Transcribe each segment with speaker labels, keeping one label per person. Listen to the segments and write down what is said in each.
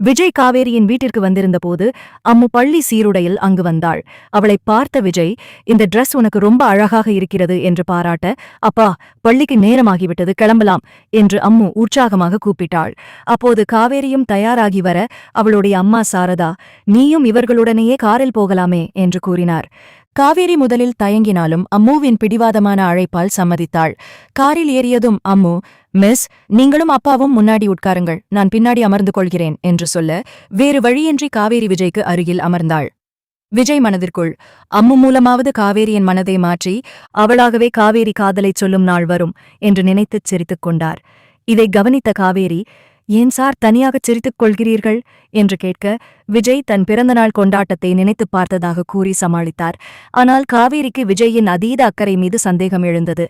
Speaker 1: விஜய் காவேரியின் வீட்டிற்கு வந்திருந்த போது அம்மு பள்ளி சீருடையில் அங்கு வந்தாள். அவளை பார்த்த விஜய், இந்த டிரெஸ் உனக்கு ரொம்ப அழகாக இருக்கிறது என்று பாராட்ட, அப்பா, பள்ளிக்கு நேரமாகிவிட்டது, கிளம்பலாம் என்று அம்மு உற்சாகமாக கூப்பிட்டாள். அப்போது காவேரியும் தயாராகி வர அவளுடைய அம்மா சாரதா, நீயும் இவர்களுடனேயே காரில் போகலாமே என்று கூறினார். காவேரி முதலில் தயங்கினாலும் அம்முவின் பிடிவாதமான அழைப்பால் சம்மதித்தாள். காரில் ஏறியதும் அம்மு, மிஸ், நீங்களும் அப்பாவும் முன்னாடி உட்காருங்கள், நான் பின்னாடி அமர்ந்து கொள்கிறேன் என்று சொல்ல வேறு வழியின்றி காவேரி விஜய்க்கு அருகில் அமர்ந்தாள். விஜய் மனதிற்குள், அம்மு மூலமாவது காவேரியின் மனதை மாற்றி அவளாகவே காவேரி காதலைச் சொல்லும் நாள் வரும் என்று நினைத்துச் சிரித்துக் கொண்டார். இதை கவனித்த காவேரி, ஏன் சார் தனியாகச் சிரித்துக் கொள்கிறீர்கள் என்று கேட்க, விஜய் தன் பிறந்தநாள் கொண்டாட்டத்தை நினைத்துப் பார்த்ததாக கூறி சமாளித்தார். ஆனால் காவேரிக்கு விஜயின் அதீத அக்கறை மீது சந்தேகம் எழுந்தது.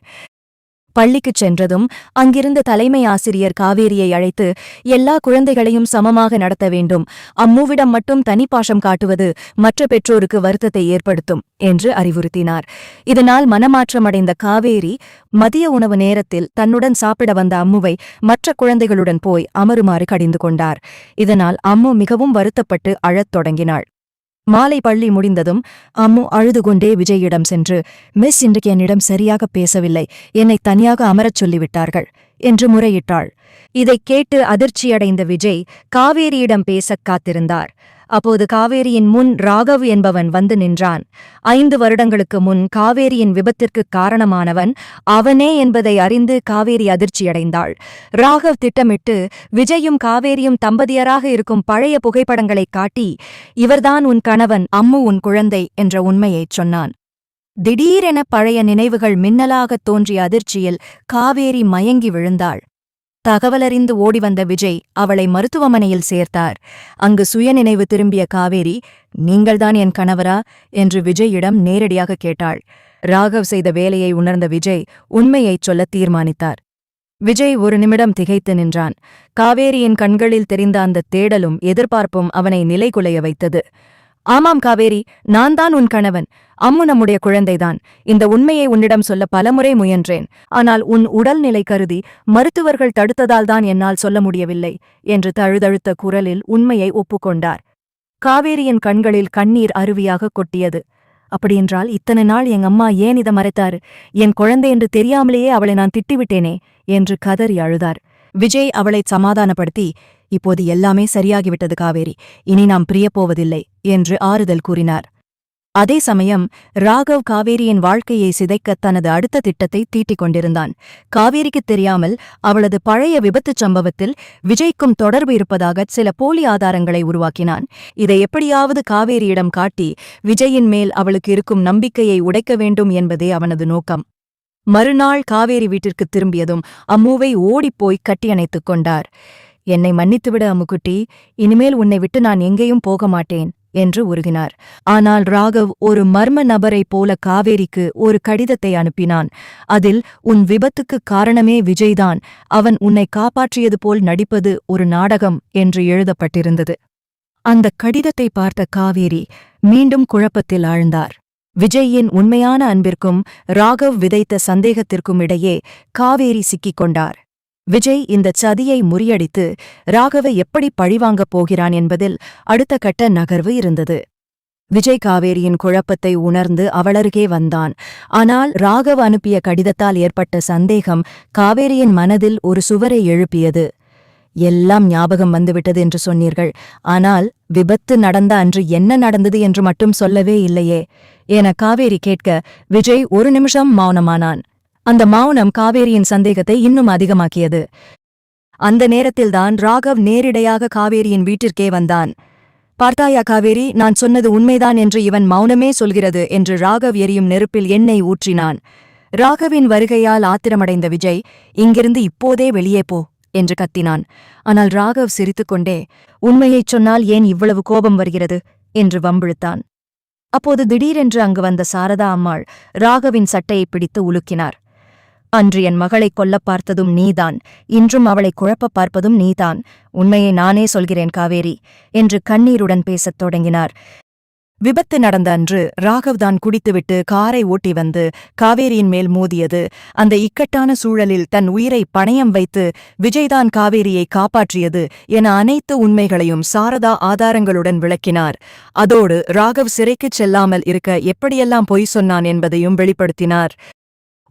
Speaker 1: பள்ளிக்குச் சென்றதும் அங்கிருந்த தலைமை ஆசிரியர் காவேரியை அழைத்து, எல்லா குழந்தைகளையும் சமமாக நடத்த வேண்டும், அம்முவிடம் மட்டும் தனிப்பாசம் காட்டுவது மற்ற பெற்றோருக்கு வருத்தத்தை ஏற்படுத்தும் என்று அறிவுறுத்தினார். இதனால் மனமாற்றமடைந்த காவேரி மதிய உணவு நேரத்தில் தன்னுடன் சாப்பிட வந்த அம்முவை மற்ற குழந்தைகளுடன் போய் அமருமாறு கடிந்து கொண்டார். இதனால் அம்மு மிகவும் வருத்தப்பட்டு அழத் தொடங்கினாள். மாலை பள்ளி முடிந்ததும் அம்மு அழுது கொண்டே விஜயிடம் சென்று, மிஸ் இன்றைக்கு என்னிடம் சரியாக பேசவில்லை, என்னை தனியாக அமரச் சொல்லிவிட்டார்கள் என்று முறையிட்டாள். இதைக் கேட்டு அதிர்ச்சியடைந்த விஜய் காவேரியிடம் பேசக் காத்திருந்தார். அப்போது காவேரியின் முன் ராகவ் என்பவன் வந்து நின்றான். 5 வருடங்களுக்கு முன் காவேரியின் விபத்திற்குக் காரணமானவன் அவனே என்பதை அறிந்து காவேரி அதிர்ச்சியடைந்தாள். ராகவ் திட்டமிட்டு விஜயும் காவேரியும் தம்பதியராக இருக்கும் பழைய புகைப்படங்களைக் காட்டி, இவர்தான் உன் கணவன், அம்மு உன் குழந்தை என்ற உண்மையைச் சொன்னான். திடீரென பழைய நினைவுகள் மின்னலாகத் தோன்றிய அதிர்ச்சியில் காவேரி மயங்கி விழுந்தாள். தகவலறிந்து ஓடிவந்த விஜய் அவளை மருத்துவமனையில் சேர்த்தார். அங்கு சுயநினைவு திரும்பிய காவேரி, நீங்கள்தான் என் கணவரா என்று விஜயிடம் நேரடியாக கேட்டாள். ராகவ் செய்த வேலையை உணர்ந்த விஜய் உண்மையைச் சொல்ல தீர்மானித்தார். விஜய் ஒரு நிமிடம் திகைத்து நின்றான். காவேரியின் கண்களில் தெரிந்த அந்த தேடலும் எதிர்பார்ப்பும் அவனை நிலைகுலைய வைத்தது. ஆமாம் காவேரி, நான் தான் உன் கணவன், அம்மு நம்முடைய குழந்தைதான். இந்த உண்மையை உன்னிடம் சொல்ல பலமுறை முயன்றேன். ஆனால் உன் உடல்நிலை கருதி மருத்துவர்கள் தடுத்ததால்தான் என்னால் சொல்ல முடியவில்லை என்று தழுதழுத்த குரலில் உண்மையை ஒப்புக்கொண்டார். காவேரியின் கண்களில் கண்ணீர் அருவியாக கொட்டியது. அப்படியென்றால் இத்தனை நாள் எங்க அம்மா ஏன் இதை மறைத்தாரு? என் குழந்தை என்று தெரியாமலேயே அவளை நான் திட்டிவிட்டேனே என்று கதறி அழுதார். விஜய் அவளை சமாதானப்படுத்தி, இப்போது எல்லாமே சரியாகிவிட்டது காவேரி, இனி நாம் பிரியப்போவதில்லை என்று ஆறுதல் கூறினார். அதே சமயம் ராகவ் காவேரியின் வாழ்க்கையை சிதைக்க தனது அடுத்த திட்டத்தை தீட்டிக் கொண்டிருந்தான். காவேரிக்குத் தெரியாமல் அவளது பழைய விபத்துச் சம்பவத்தில் விஜய்க்கும் தொடர்பு இருப்பதாக சில போலி ஆதாரங்களை உருவாக்கினான். இதை எப்படியாவது காவேரியிடம் காட்டி விஜயின் மேல் அவளுக்கு இருக்கும் நம்பிக்கையை உடைக்க வேண்டும் என்பதே அவனது நோக்கம். மறுநாள் காவேரி வீட்டிற்குத் திரும்பியதும் அம்முவை ஓடிப்போய் கட்டியணைத்துக் கொண்டார். என்னை மன்னித்துவிட அம்முக்குட்டி, இனிமேல் உன்னை விட்டு நான் எங்கேயும் போக மாட்டேன் என்று உருகினார். ஆனால் ராகவ் ஒரு மர்ம நபரைப் போல காவேரிக்கு ஒரு கடிதத்தை அனுப்பினான். அதில், உன் விபத்துக்குக் காரணமே விஜய்தான், அவன் உன்னை காப்பாற்றியது போல் நடிப்பது ஒரு நாடகம் என்று எழுதப்பட்டிருந்தது. அந்த கடிதத்தை பார்த்த காவேரி மீண்டும் குழப்பத்தில் ஆழ்ந்தார். விஜயின் உண்மையான அன்பிற்கும் ராகவ் விதைத்த சந்தேகத்திற்கும் இடையே காவேரி சிக்கிக் கொண்டார். விஜய் இந்த சதியை முறியடித்து ராகவை எப்படி பழிவாங்கப் போகிறான் என்பதில் அடுத்த கட்ட நகர்வு இருந்தது. விஜய் காவேரியின் குழப்பத்தை உணர்ந்து அவளருகே வந்தான். ஆனால் ராகவ் அனுப்பிய கடிதத்தால் ஏற்பட்ட சந்தேகம் காவேரியின் மனதில் ஒரு சுவரை எழுப்பியது. எல்லாம் ஞாபகம் வந்துவிட்டது என்று சொன்னீர்கள், ஆனால் விபத்து நடந்த அன்று என்ன நடந்தது என்று மட்டும் சொல்லவே இல்லையே என காவேரி கேட்க விஜய் ஒரு நிமிஷம் மௌனமானான். அந்த மௌனம் காவேரியின் சந்தேகத்தை இன்னும் அதிகமாக்கியது. அந்த நேரத்தில்தான் ராகவ் நேரிடையாக காவேரியின் வீட்டிற்கே வந்தான். பார்த்தாயா காவேரி, நான் சொன்னது உண்மைதான் என்று இவன் மௌனமே சொல்கிறது என்று ராகவ் எரியும் நெருப்பில் எண்ணெய் ஊற்றினான். ராகவின் வருகையால் ஆத்திரமடைந்த விஜய், இங்கிருந்து இப்போதே வெளியே போ என்று கத்தினான். ஆனால் ராகவ் சிரித்துக்கொண்டே, உண்மையைச் சொன்னால் ஏன் இவ்வளவு கோபம் வருகிறது என்று வம்பிழுத்தான். அப்போது திடீரென்று அங்கு வந்த சாரதா அம்மாள் ராகவின் சட்டையை பிடித்து உலுக்கினார். அன்று என் மகளைக் கொல்லப் பார்த்ததும் நீதான், இன்றும் அவளை குழப்பப் பார்ப்பதும் நீதான், உண்மையை நானே சொல்கிறேன் காவேரி என்று கண்ணீருடன் பேசத் தொடங்கினார். விபத்து நடந்த அன்று ராகவ் தான் குடித்துவிட்டு காரை ஓட்டி வந்து காவேரியின் மேல் மோதியது. அந்த இக்கட்டான சூழலில் தன் உயிரை பணயம் வைத்து விஜய்தான் காவேரியை காப்பாற்றியது என அனைத்து உண்மைகளையும் சாரதா ஆதாரங்களுடன் விளக்கினார். அதோடு ராகவ் சிறைக்குச் செல்லாமல் இருக்க எப்படியெல்லாம் பொய் சொன்னான் என்பதையும் வெளிப்படுத்தினார்.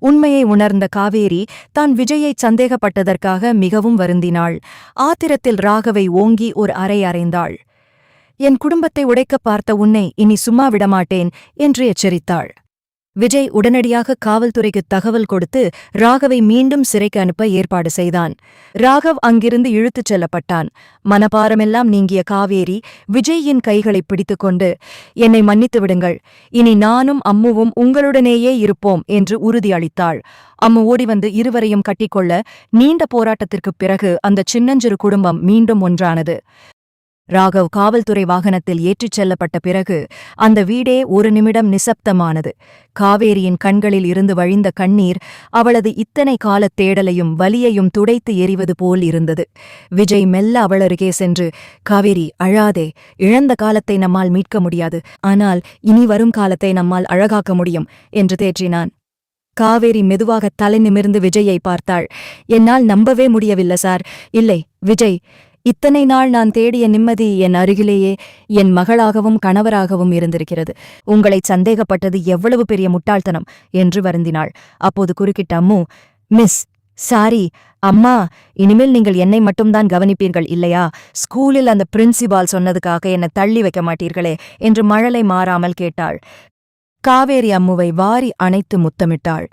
Speaker 1: உண்மையை உணர்ந்த காவேரி தான் விஜயை சந்தேகப்பட்டதற்காக மிகவும் வருந்தினாள். ஆத்திரத்தில் ராகவை ஓங்கி ஒரு அறை அறைந்தாள். என் குடும்பத்தை உடைக்கப் பார்த்த உன்னை இனி சும்மா விடமாட்டேன் என்று எச்சரித்தாள். விஜய் உடனடியாக காவல்துறைக்கு தகவல் கொடுத்து ராகவை மீண்டும் சிறைக்கு அனுப்ப ஏற்பாடு செய்தான். ராகவ் அங்கிருந்து இழுத்துச் செல்லப்பட்டான். மனபாரமெல்லாம் நீங்கிய காவேரி விஜயின் கைகளைப் பிடித்துக்கொண்டு, என்னை மன்னித்து விடுங்கள், இனி நானும் அம்முவும் உங்களுடனேயே இருப்போம் என்று உறுதியளித்தாள். அம்மு ஓடிவந்து இருவரையும் கட்டிக்கொள்ள நீண்ட போராட்டத்திற்குப் பிறகு அந்த சின்னஞ்சிறு குடும்பம் மீண்டும் ஒன்றானது. ராகவ் காவல்துறை வாகனத்தில் ஏற்றிச் செல்லப்பட்ட பிறகு அந்த வீடே ஒரு நிமிடம் நிசப்தமானது. காவேரியின் கண்களில் இருந்து வழிந்த கண்ணீர் அவளது இத்தனை காலத் தேடலையும் வலியையும் துடைத்து எறிவது போல் இருந்தது. விஜய் மெல்ல அவளருகே சென்று, காவேரி, அழாதே, இழந்த காலத்தை நம்மால் மீட்க முடியாது, ஆனால் இனி வரும் காலத்தை நம்மால் அழகாக்க முடியும் என்று தேற்றினான். காவேரி மெதுவாக தலை நிமிர்ந்து விஜயை பார்த்தாள். என்னால் நம்பவே முடியவில்லை சார். இல்லை விஜய், இத்தனை நாள் நான் தேடிய நிம்மதி என் அருகிலேயே என் மகளாகவும் கணவராகவும் இருந்திருக்கிறது. உங்களை சந்தேகப்பட்டது எவ்வளவு பெரிய முட்டாள்தனம் என்று வருந்தினாள். அப்போது குறுக்கிட்ட அம்மு, மிஸ், சாரி அம்மா, இனிமேல் நீங்கள் என்னை மட்டும்தான் கவனிப்பீர்கள் இல்லையா? ஸ்கூலில் அந்த பிரின்சிபால் சொன்னதுக்காக என்னை தள்ளி வைக்க மாட்டீர்களே என்று மழலை மாறாமல் கேட்டாள். காவேரி அம்முவை வாரி அணைத்து முத்தமிட்டாள்.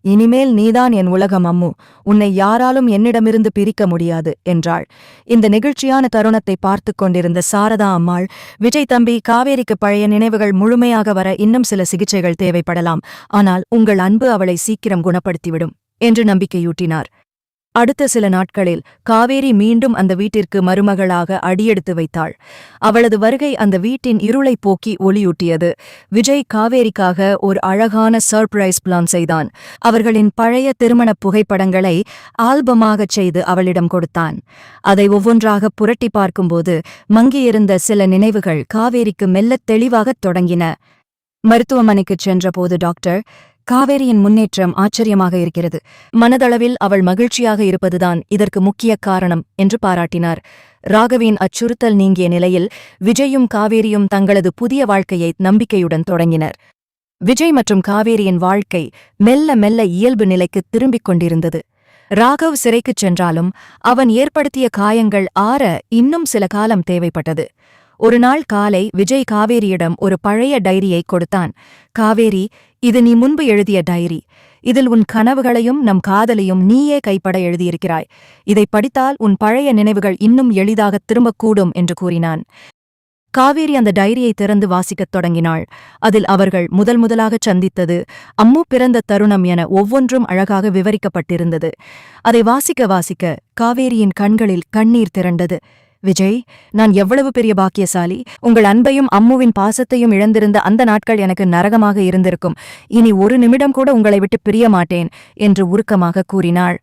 Speaker 1: இனிமேல் நீதான் என் உலகம் அம்மு, உன்னை யாராலும் என்னிடமிருந்து பிரிக்க முடியாது என்றாள். இந்த நெகிழ்ச்சியான தருணத்தை பார்த்து கொண்டிருந்த சாரதா அம்மாள், விஜய் தம்பி, காவேரிக்கு பழைய நினைவுகள் முழுமையாக வர இன்னும் சில சிகிச்சைகள் தேவைப்படலாம், ஆனால் உங்கள் அன்பு அவளை சீக்கிரம் குணப்படுத்திவிடும் என்று நம்பிக்கையூட்டினார். அடுத்த சில நாட்களில் காவேரி மீண்டும் அந்த வீட்டிற்கு மருமகளாக அடியெடுத்து வைத்தாள். அவளது வருகை அந்த வீட்டின் இருளை போக்கி ஒளியூட்டியது. விஜய் காவேரிக்காக ஒரு அழகான சர்ப்ரைஸ் பிளான் செய்தான். அவர்களின் பழைய திருமணப் புகைப்படங்களை ஆல்பமாகச் செய்து அவளிடம் கொடுத்தான். அதை ஒவ்வொன்றாக புரட்டி பார்க்கும்போது மங்கியிருந்த சில நினைவுகள் காவேரிக்கு மெல்லத் தெளிவாகத் தொடங்கின. மருத்துவமனைக்குச் சென்றபோது டாக்டர், காவேரியின் முன்னேற்றம் ஆச்சரியமாக இருக்கிறது, மனதளவில் அவள் மகிழ்ச்சியாக இருப்பதுதான் இதற்கு முக்கிய காரணம் என்று பாராட்டினார். ராகவின் அச்சுறுத்தல் நீங்கிய நிலையில் விஜயும் காவேரியும் தங்களது புதிய வாழ்க்கையை நம்பிக்கையுடன் தொடங்கினர். விஜய் மற்றும் காவேரியின் வாழ்க்கை மெல்ல மெல்ல இயல்பு நிலைக்கு திரும்பிக் கொண்டிருந்தது. ராகவ் சிறைக்குச் சென்றாலும் அவன் ஏற்படுத்திய காயங்கள் ஆற இன்னும் சில காலம் தேவைப்பட்டது. ஒரு நாள் காலை விஜய் காவேரியிடம் ஒரு பழைய டைரியை கொடுத்தான். காவேரி, இது நீ முன்பு எழுதிய டைரி. இதில் உன் கனவுகளையும் நம் காதலையும் நீயே கைப்பட எழுதியிருக்கிறாய். இதை படித்தால் உன் பழைய நினைவுகள் இன்னும் எளிதாக திரும்பக்கூடும் என்று கூறினான். காவேரி அந்த டைரியை திறந்து வாசிக்கத் தொடங்கினாள். அதில் அவர்கள் முதலாகச் சந்தித்தது, அம்மு பிறந்த தருணம் என ஒவ்வொன்றும் அழகாக விவரிக்கப்பட்டிருந்தது. அதை வாசிக்க வாசிக்க காவேரியின் கண்களில் கண்ணீர் திரண்டது. விஜய், நான் எவ்வளவு பெரிய பாக்கியசாலி! உங்கள் அன்பையும் அம்முவின் பாசத்தையும் இழந்திருந்த அந்த நாட்கள் எனக்கு நரகமாக இருந்திருக்கும். இனி ஒரு நிமிடம் கூட உங்களை விட்டு பிரிய மாட்டேன் என்று உருக்கமாக கூறினாள்.